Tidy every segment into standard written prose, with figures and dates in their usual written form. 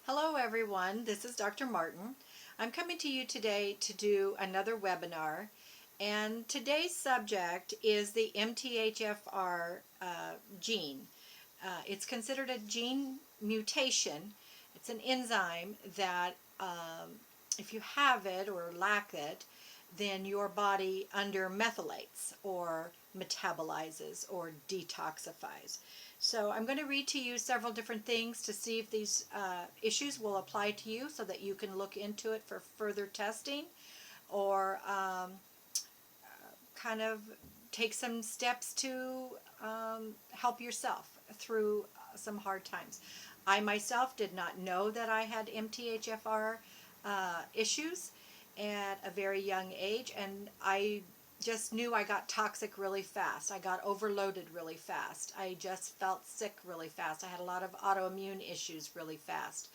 Hello everyone, this is Dr. Martin. I'm coming to you today to do another webinar, and today's subject is the MTHFR gene. It's considered a gene mutation. It's an enzyme that if you have it or lack it, then your body undermethylates or metabolizes or detoxifies. So I'm going to read to you several different things to see if these issues will apply to you so that you can look into it for further testing or kind of take some steps to help yourself through some hard times. I myself did not know that I had MTHFR issues at a very young age, and I just knew I got toxic really fast. I got overloaded really fast. I just felt sick really fast. I had a lot of autoimmune issues really fast,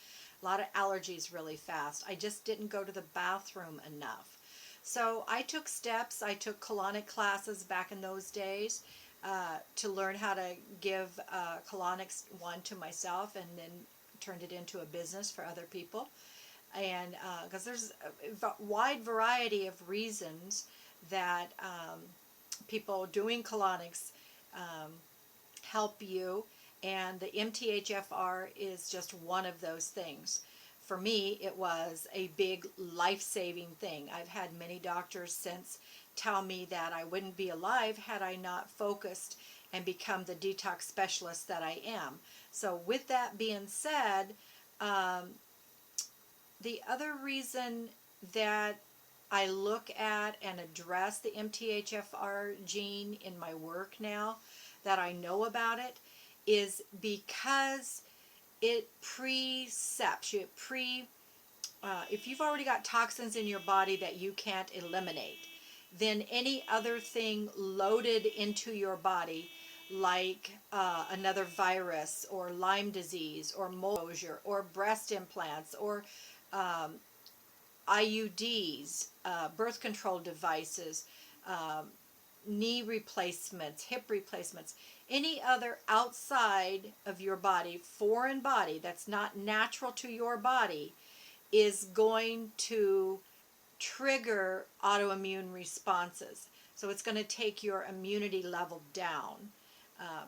a lot of allergies really fast. I just didn't go to the bathroom enough. So I took steps. I took colonic classes back in those days to learn how to give colonics one to myself, and then turned it into a business for other people. And because there's a wide variety of reasons that people doing colonics help you, and the MTHFR is just one of those things. For me, it was a big life-saving thing. I've had many doctors since tell me that I wouldn't be alive had I not focused and become the detox specialist that I am. So with that being said, the other reason that I look at and address the MTHFR gene in my work now, that I know about it, is because it precepts you. If you've already got toxins in your body that you can't eliminate, then any other thing loaded into your body, like another virus or Lyme disease or mold exposure or breast implants or IUDs, birth control devices, knee replacements, hip replacements, any other outside of your body, foreign body that's not natural to your body, is going to trigger autoimmune responses. So it's going to take your immunity level down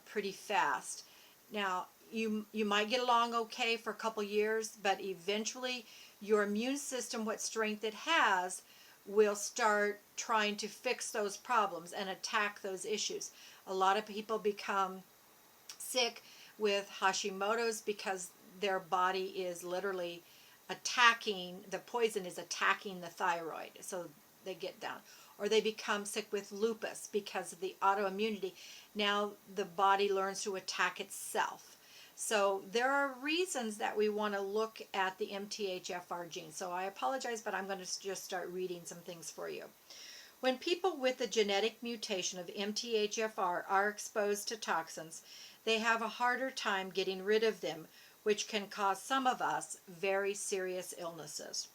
pretty fast. Now, you might get along okay for a couple years, but eventually your immune system, what strength it has, will start trying to fix those problems and attack those issues. A lot of people become sick with Hashimoto's because their body is literally attacking, the poison is attacking the thyroid, so they get down. Or they become sick with lupus because of the autoimmunity. Now the body learns to attack itself. So there are reasons that we want to look at the MTHFR gene. So I apologize, but I'm going to just start reading some things for you. When people with the genetic mutation of MTHFR are exposed to toxins, they have a harder time getting rid of them, which can cause some of us very serious illnesses.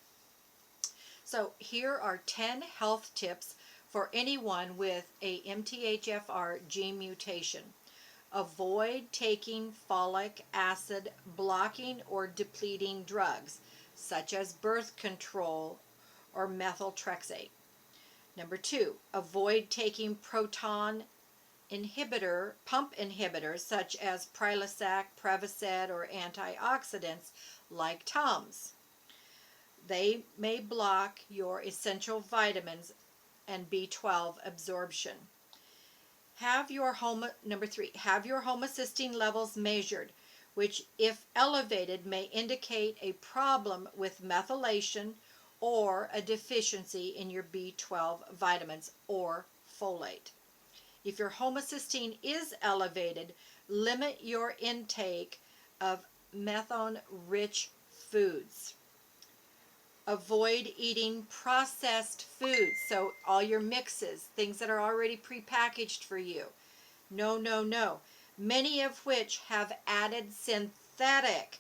So here are 10 health tips for anyone with a MTHFR gene mutation. Avoid taking folic acid blocking or depleting drugs, such as birth control or methotrexate. Number 2, avoid taking proton pump inhibitors such as Prilosec, Prevacid, or antioxidants like Tums. They may block your essential vitamins and B12 absorption. Number 3, have your homocysteine levels measured, which, if elevated, may indicate a problem with methylation or a deficiency in your B12 vitamins or folate. If your homocysteine is elevated, limit your intake of methone-rich foods. Avoid eating processed foods, so all your mixes, things that are already prepackaged for you. No, no, no. Many of which have added synthetic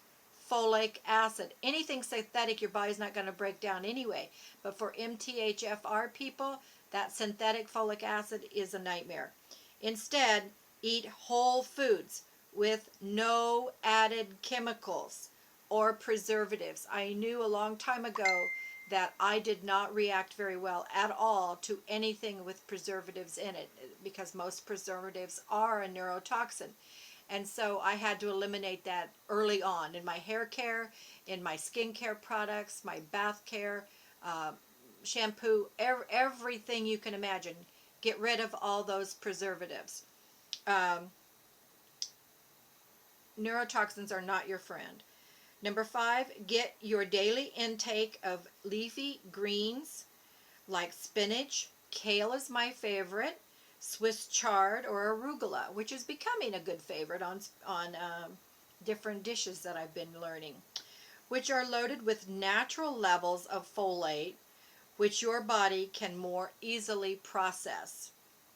folic acid. Anything synthetic, your body's not going to break down anyway. But for MTHFR people, that synthetic folic acid is a nightmare. Instead, eat whole foods with no added chemicals. or preservatives. I knew a long time ago that I did not react very well at all to anything with preservatives in it, because most preservatives are a neurotoxin. And so I had to eliminate that early on in my hair care, in my skincare products, my bath care, uh, shampoo, everything you can imagine. Get rid of all those preservatives. Um, Neurotoxins are not your friend. Number 5, get your daily intake of leafy greens like spinach. Kale is my favorite. Swiss chard or arugula, which is becoming a good favorite on different dishes that I've been learning, which are loaded with natural levels of folate, which your body can more easily process.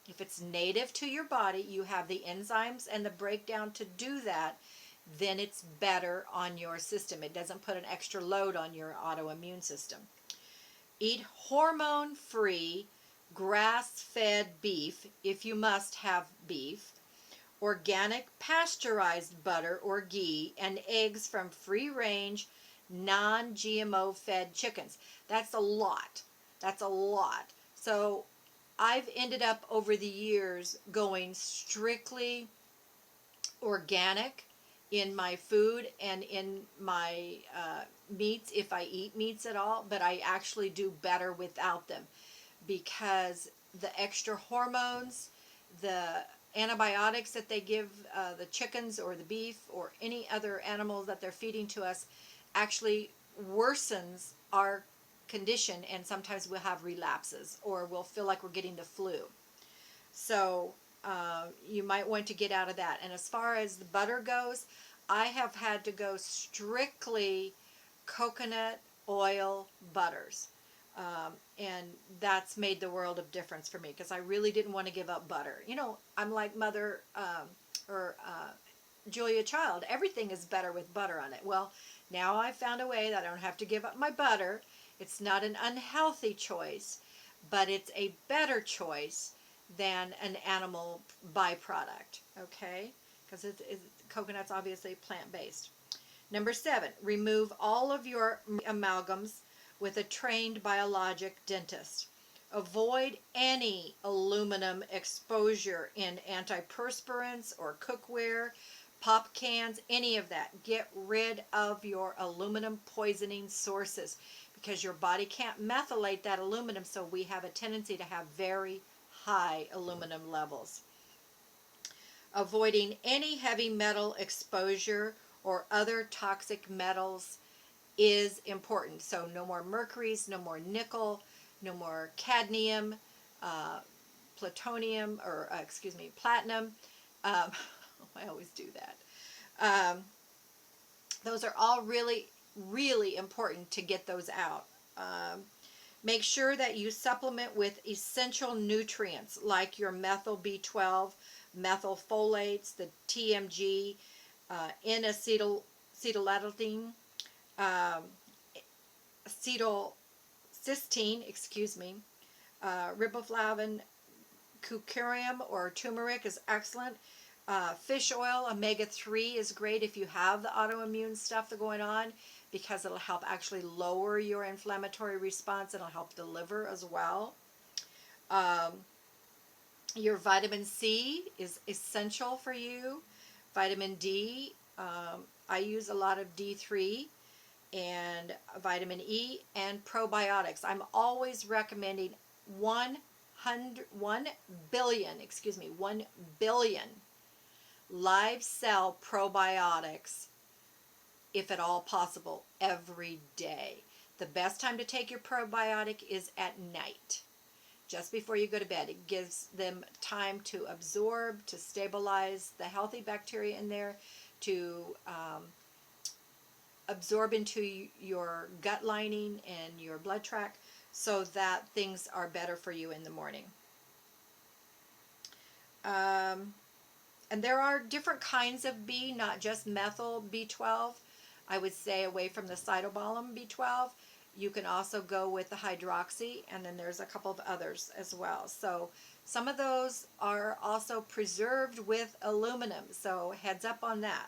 If it's native to your body, you have the enzymes and the breakdown to do that, then it's better on your system. It doesn't put an extra load on your autoimmune system. Eat hormone-free, grass-fed beef if you must have beef, organic pasteurized butter or ghee, and eggs from free-range, non-GMO fed chickens. That's a lot. That's a lot. So I've ended up over the years going strictly organic in my food and in my meats, if I eat meats at all, but I actually do better without them, because the extra hormones, the antibiotics that they give the chickens or the beef or any other animals that they're feeding to us actually worsens our condition, and sometimes we'll have relapses or we'll feel like we're getting the flu. So you might want to get out of that. And as far as the butter goes, I have had to go strictly coconut oil butters. And that's made the world of difference for me, because I really didn't want to give up butter. You know, I'm like Mother or Julia Child. Everything is better with butter on it. Well, now I've found a way that I don't have to give up my butter. It's not an unhealthy choice, but it's a better choice than an animal byproduct, okay? Because coconut's obviously plant-based. Number 7, remove all of your amalgams with a trained biologic dentist. Avoid any aluminum exposure in antiperspirants or cookware, pop cans, any of that. Get rid of your aluminum poisoning sources, because your body can't methylate that aluminum, so we have a tendency to have very high aluminum levels. Avoiding any heavy metal exposure or other toxic metals is important. So no more mercuries, no more nickel, no more cadmium, plutonium, or platinum. I always do that. Those are all really, really important to get those out. Make sure that you supplement with essential nutrients like your methyl B12, methylfolates, the TMG, N-acetylcysteine, acetylcysteine, riboflavin, curcuma or turmeric is excellent. Fish oil, omega-3 is great if you have the autoimmune stuff going on, because it'll help actually lower your inflammatory response. It'll help the liver as well. Your vitamin C is essential for you. Vitamin D, I use a lot of D3, and vitamin E, and probiotics. I'm always recommending 1 billion live cell probiotics, if at all possible, every day. The best time to take your probiotic is at night, just before you go to bed. It gives them time to absorb, to stabilize the healthy bacteria in there, to absorb into your gut lining and your blood tract, so that things are better for you in the morning. And there are different kinds of B, not just methyl B12. I would stay away from the cytobalm B12. You can also go with the hydroxy, and then there's a couple of others as well. So some of those are also preserved with aluminum, so heads up on that.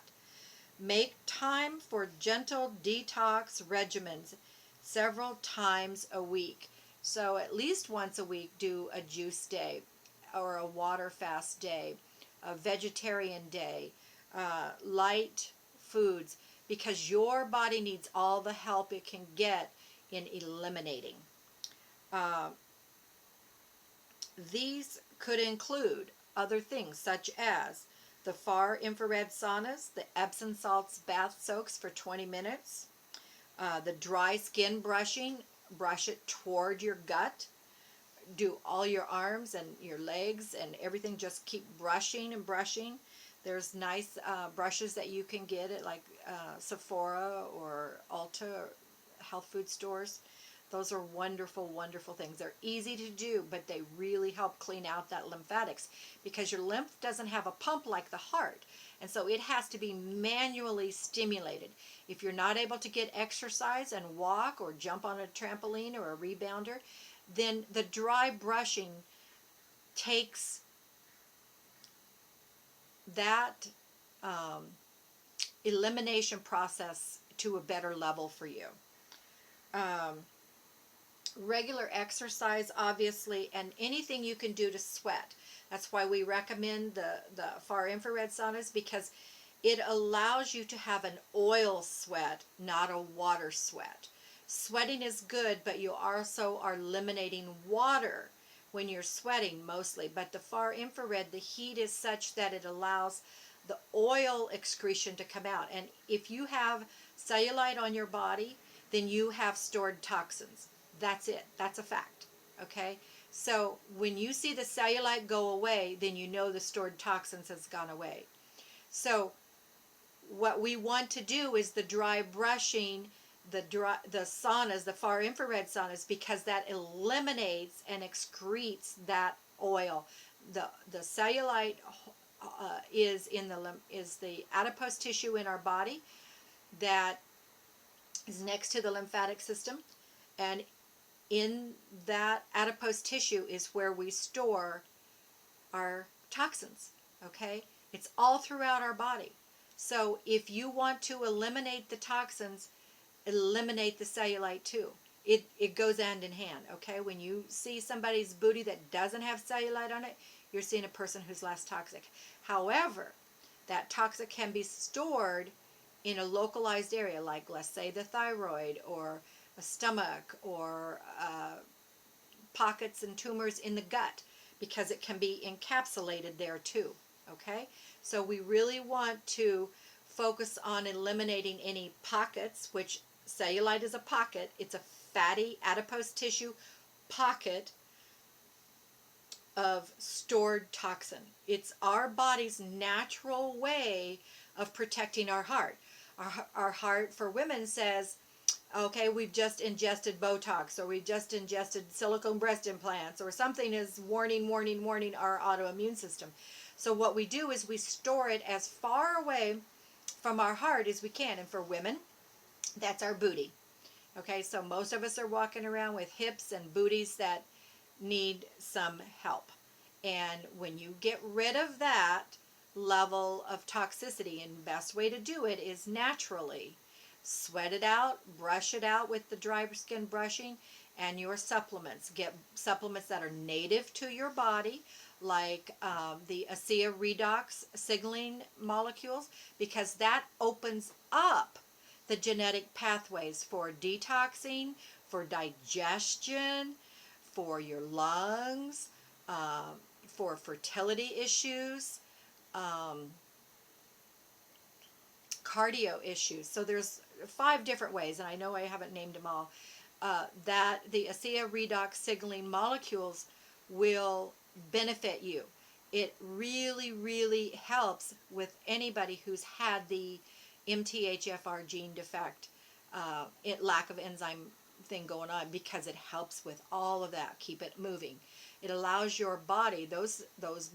Make time for gentle detox regimens several times a week. So at least once a week, do a juice day or a water fast day, a vegetarian day, light foods, because your body needs all the help it can get in eliminating. Uh, these could include other things such as the far infrared saunas, the Epsom salts bath soaks for 20 minutes, the dry skin brushing, brush it toward your gut, do all your arms and your legs and everything, just keep brushing and brushing. There's nice brushes that you can get at like Sephora or Ulta or health food stores. Those are wonderful, wonderful things. They're easy to do, but they really help clean out that lymphatics, because your lymph doesn't have a pump like the heart. And so it has to be manually stimulated. If you're not able to get exercise and walk or jump on a trampoline or a rebounder, then the dry brushing takes that um, elimination process to a better level for you. Um, Regular exercise, obviously, and anything you can do to sweat. That's why we recommend the far infrared saunas, because it allows you to have an oil sweat, not a water sweat. Sweating is good, but you also are eliminating water when you're sweating mostly. But the far infrared, the heat is such that it allows the oil excretion to come out. And if you have cellulite on your body, then you have stored toxins. That's it. That's a fact. Okay? So when you see the cellulite go away, then you know the stored toxins has gone away. So what we want to do is the dry brushing, the saunas, the far infrared saunas, because that eliminates and excretes that oil. The cellulite is the adipose tissue in our body that is next to the lymphatic system, and in that adipose tissue is where we store our toxins. Okay, it's all throughout our body. So if you want to eliminate the toxins, eliminate the cellulite too. It goes hand in hand. Okay, when you see somebody's booty that doesn't have cellulite on it, you're seeing a person who's less toxic. However, that toxic can be stored in a localized area, like let's say the thyroid or a stomach, or pockets and tumors in the gut, because it can be encapsulated there too. Okay, so we really want to focus on eliminating any pockets, which cellulite is a pocket. It's a fatty adipose tissue pocket of stored toxin. It's our body's natural way of protecting our heart. Our heart for women says, okay, we've just ingested Botox, or we've just ingested silicone breast implants, or something is warning our autoimmune system. So what we do is we store it as far away from our heart as we can. And for women, that's our booty. Okay, so most of us are walking around with hips and booties that need some help. And when you get rid of that level of toxicity, and the best way to do it is naturally, sweat it out, brush it out with the dry skin brushing, and your supplements. Get supplements that are native to your body, like the ASEA redox signaling molecules, because that opens up the genetic pathways for detoxing, for digestion, for your lungs, for fertility issues, cardio issues. So there's 5 different ways, and I know I haven't named them all, that the ASEA redox signaling molecules will benefit you. It really, really helps with anybody who's had the MTHFR gene defect, lack of enzyme thing going on, because it helps with all of that. Keep it moving. It allows your body, those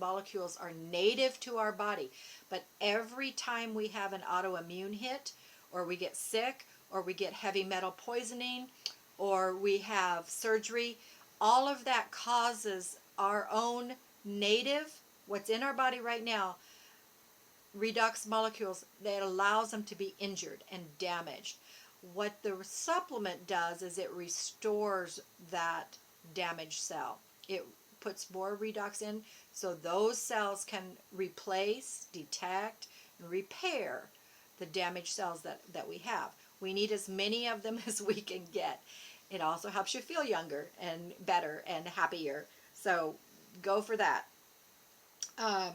molecules are native to our body, but every time we have an autoimmune hit, or we get sick, or we get heavy metal poisoning, or we have surgery, all of that causes our own native, what's in our body right now, redox molecules that allows them to be injured and damaged. What the supplement does is it restores that damaged cell. It puts more redox in so those cells can replace, detect, and repair the damaged cells that we have. We need as many of them as we can get. It also helps you feel younger and better and happier. So go for that. Um,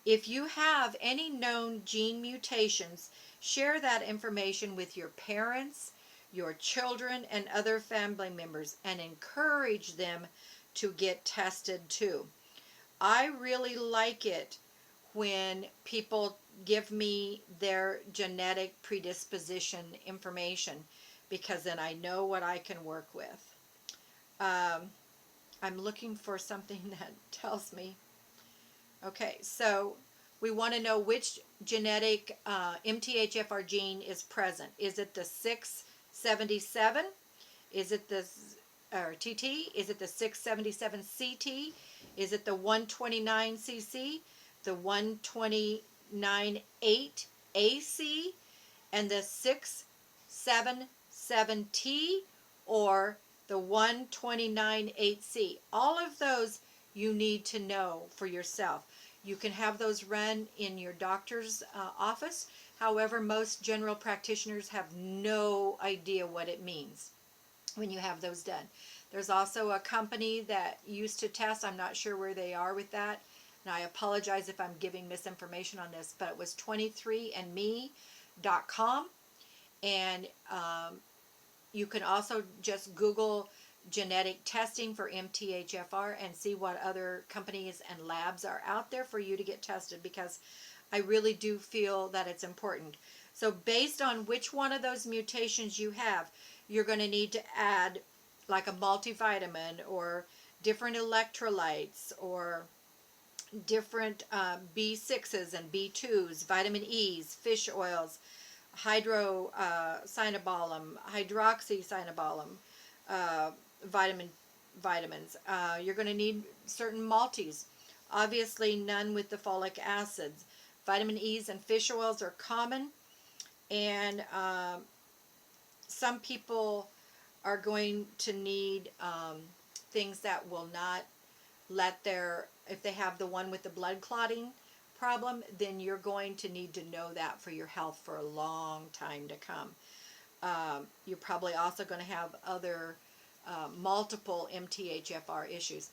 if you have any known gene mutations, share that information with your parents, your children, and other family members, and encourage them to get tested too. I really like it when people give me their genetic predisposition information, because then I know what I can work with. Um, I'm looking for something that tells me. Okay, so we want to know which genetic MTHFR gene is present. Is it the 677? Is it the TT? Is it the 677 CT? Is it the 129 CC? The 129 8 AC? And the 677T? Or the 129 8C? All of those you need to know for yourself. You can have those run in your doctor's office. However, most general practitioners have no idea what it means when you have those done. There's also a company that used to test. I'm not sure where they are with that. And I apologize if I'm giving misinformation on this, but it was 23andme.com. And you can also just Google genetic testing for MTHFR and see what other companies and labs are out there for you to get tested, because I really do feel that it's important. So based on which one of those mutations you have, you're going to need to add like a multivitamin or different electrolytes or different B6s and B2s, vitamin E's, fish oils, hydrocyanobolum, hydroxycyanobolum, uh, vitamins. You're going to need certain multis. Obviously, none with the folic acids. Vitamin E's and fish oils are common, and some people are going to need things that will not let their, if they have the one with the blood clotting problem, then you're going to need to know that for your health for a long time to come. You're probably also going to have other multiple MTHFR issues.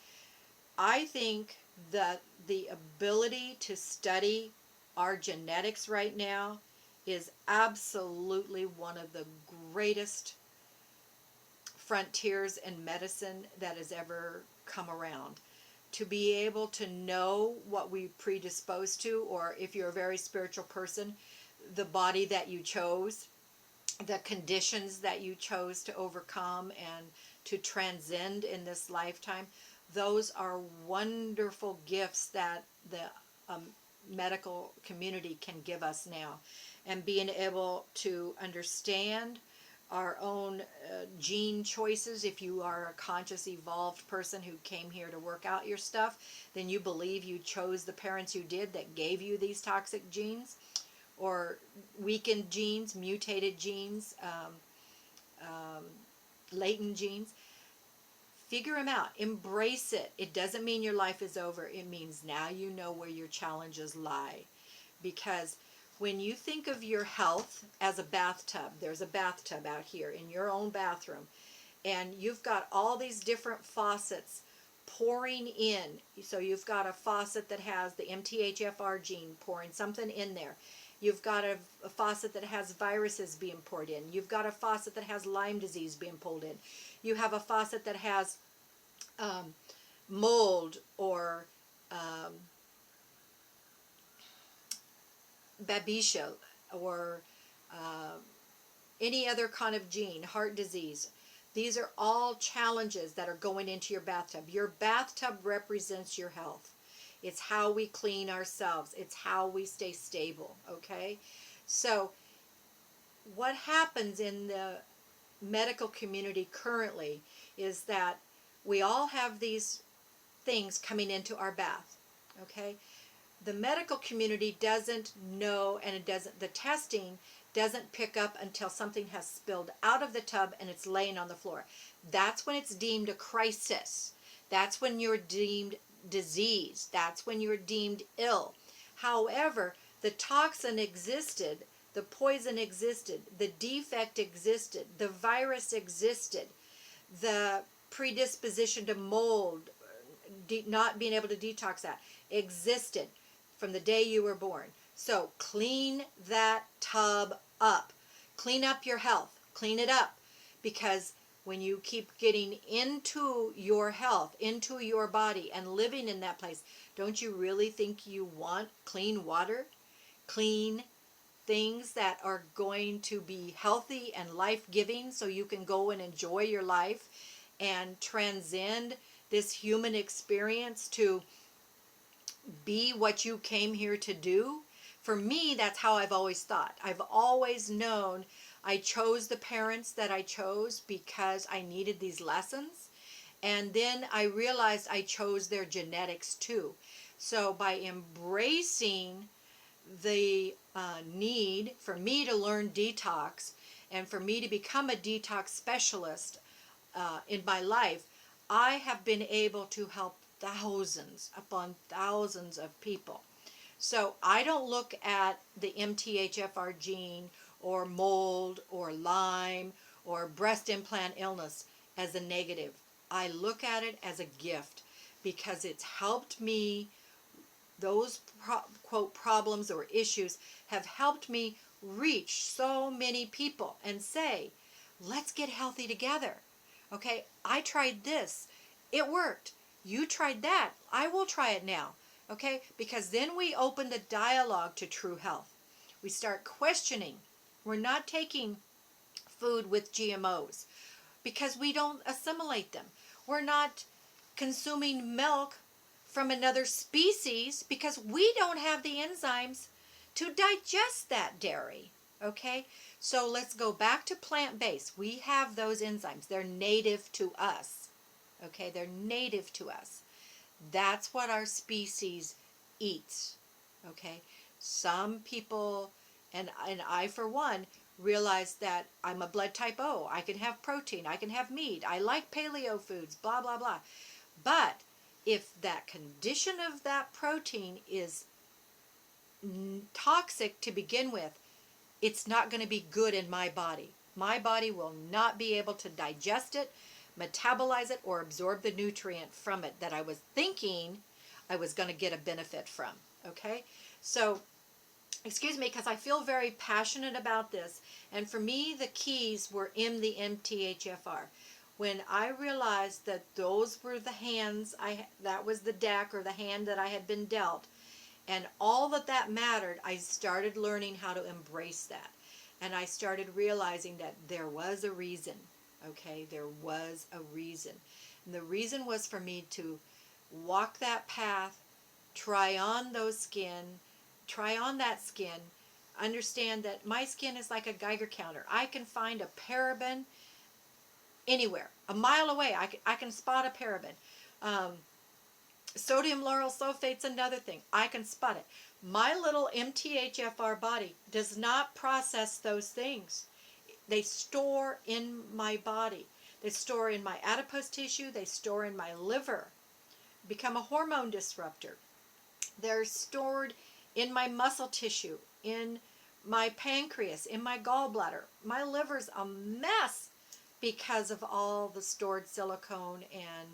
I think that the ability to study our genetics right now is absolutely one of the greatest frontiers in medicine that has ever come around. To be able to know what we predispose to, or if you're a very spiritual person, the body that you chose, the conditions that you chose to overcome and to transcend in this lifetime, those are wonderful gifts that the medical community can give us now. And being able to understand our own gene choices. If you are a conscious, evolved person who came here to work out your stuff, then you believe you chose the parents you did that gave you these toxic genes, or weakened genes, mutated genes, latent genes. Figure them out. Embrace it. It doesn't mean your life is over. It means now you know where your challenges lie. Because when you think of your health as a bathtub, there's a bathtub out here in your own bathroom, and you've got all these different faucets pouring in. So you've got a faucet that has the MTHFR gene pouring something in there. You've got a faucet that has viruses being poured in. You've got a faucet that has Lyme disease being pulled in. You have a faucet that has mold or babesia or any other kind of gene, heart disease. These are all challenges that are going into your bathtub. Your bathtub represents your health. It's how we clean ourselves. It's how we stay stable, okay? So what happens in the medical community currently is that we all have these things coming into our bath, okay? the medical community doesn't know, and it doesn't, the testing doesn't pick up until something has spilled out of the tub and it's laying on the floor. That's when it's deemed a crisis. That's when you're deemed disease. That's when you're deemed ill. However, the toxin existed, the poison existed, the defect existed, the virus existed, the predisposition to mold, not being able to detox that, existed from the day you were born. So clean that tub up. Clean up your health. Clean it up. Because when you keep getting into your health, into your body, and living in that place, don't you really think you want clean water? Clean things that are going to be healthy and life-giving so you can go and enjoy your life and transcend this human experience to be what you came here to do. For me, that's how I've always thought. I've always known I chose the parents that I chose because I needed these lessons. And then I realized I chose their genetics too. So by embracing the need for me to learn detox and for me to become a detox specialist in my life, I have been able to help thousands upon thousands of people. So I don't look at the MTHFR gene or mold or Lyme or breast implant illness as a negative. I look at it as a gift because it's helped me. Those quote problems or issues have helped me reach so many people and say, let's get healthy together. Okay, I tried this. It worked. You tried that. I will try it now. Okay, because then we open the dialogue to true health. We start questioning. We're not taking food with GMOs because we don't assimilate them. We're not consuming milk from another species because we don't have the enzymes to digest that dairy. Okay, so let's go back to plant-based. We have those enzymes. They're native to us. Okay, they're native to us. That's what our species eats. Okay, some people, and I for one, realize that I'm a blood type O. I can have protein. I can have meat. I like paleo foods, blah, blah, blah. But if that condition of that protein is toxic to begin with, it's not going to be good in my body. My body will not be able to digest it, metabolize it, or absorb the nutrient from it that I was thinking I was going to get a benefit from. Okay? So, excuse me, because I feel very passionate about this. And for me, the keys were in the MTHFR. When I realized that those were the hands, that was the deck or the hand that I had been dealt, and all that mattered, I started learning how to embrace that. And I started realizing that there was a reason. Okay, there was a reason. And the reason was for me to walk that path, try on that skin, understand that my skin is like a Geiger counter. I can find a paraben anywhere. A mile away, I can spot a paraben. Sodium lauryl sulfate's another thing. I can spot it. My little MTHFR body does not process those things. They store in my body. They store in my adipose tissue. They store in my liver. Become a hormone disruptor. They're stored in my muscle tissue, in my pancreas, in my gallbladder. My liver's a mess because of all the stored silicone and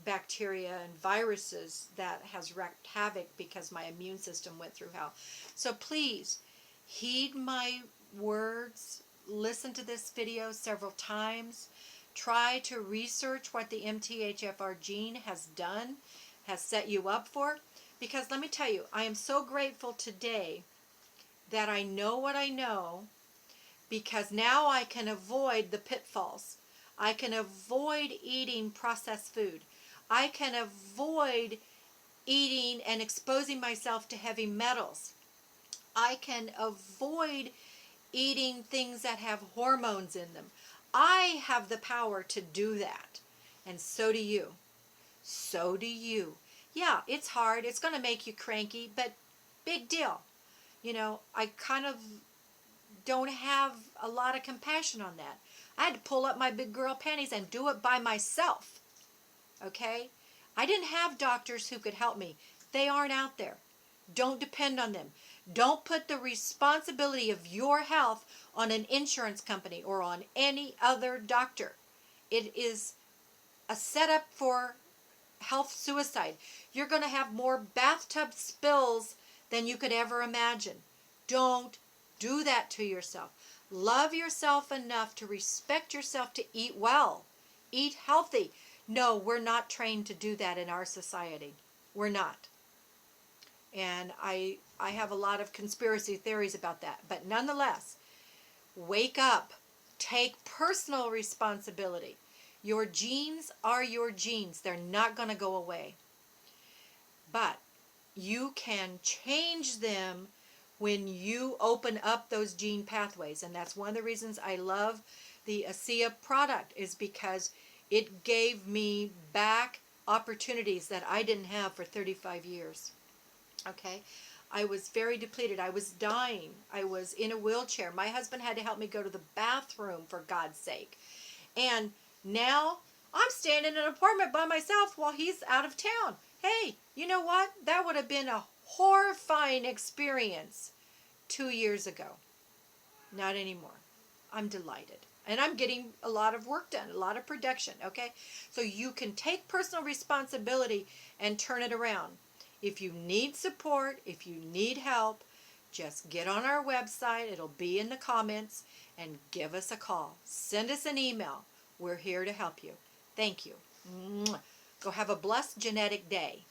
bacteria and viruses that has wreaked havoc because my immune system went through hell. So please, heed my words. Listen to this video several times. Try to research what the MTHFR gene has done, has set you up for. Because let me tell you, I am so grateful today that I know what I know, because now I can avoid the pitfalls. I can avoid eating processed food. I can avoid eating and exposing myself to heavy metals. I can avoid eating things that have hormones in them. I have the power to do that. And so do you. So do you. Yeah, it's hard. It's going to make you cranky, but big deal. You know, I kind of don't have a lot of compassion on that. I had to pull up my big girl panties and do it by myself. Okay? I didn't have doctors who could help me. They aren't out there. Don't depend on them. Don't put the responsibility of your health on an insurance company or on any other doctor. It is a setup for health suicide. You're going to have more bathtub spills than you could ever imagine. Don't do that to yourself. Love yourself enough to respect yourself, to eat well. Eat healthy. No, we're not trained to do that in our society. We're not. And I have a lot of conspiracy theories about that. But nonetheless, wake up. Take personal responsibility. Your genes are your genes. They're not going to go away. But you can change them when you open up those gene pathways. And that's one of the reasons I love the ASEA product, is because it gave me back opportunities that I didn't have for 35 years. Okay? I was very depleted. I was dying. I was in a wheelchair. My husband had to help me go to the bathroom, for God's sake. And now I'm staying in an apartment by myself while he's out of town. Hey, you know what? That would have been a horrifying experience 2 years ago. Not anymore. I'm delighted. And I'm getting a lot of work done, a lot of production, okay? So you can take personal responsibility and turn it around. If you need support, if you need help, just get on our website. It'll be in the comments, and give us a call. Send us an email. We're here to help you. Thank you. Go have a blessed genetic day.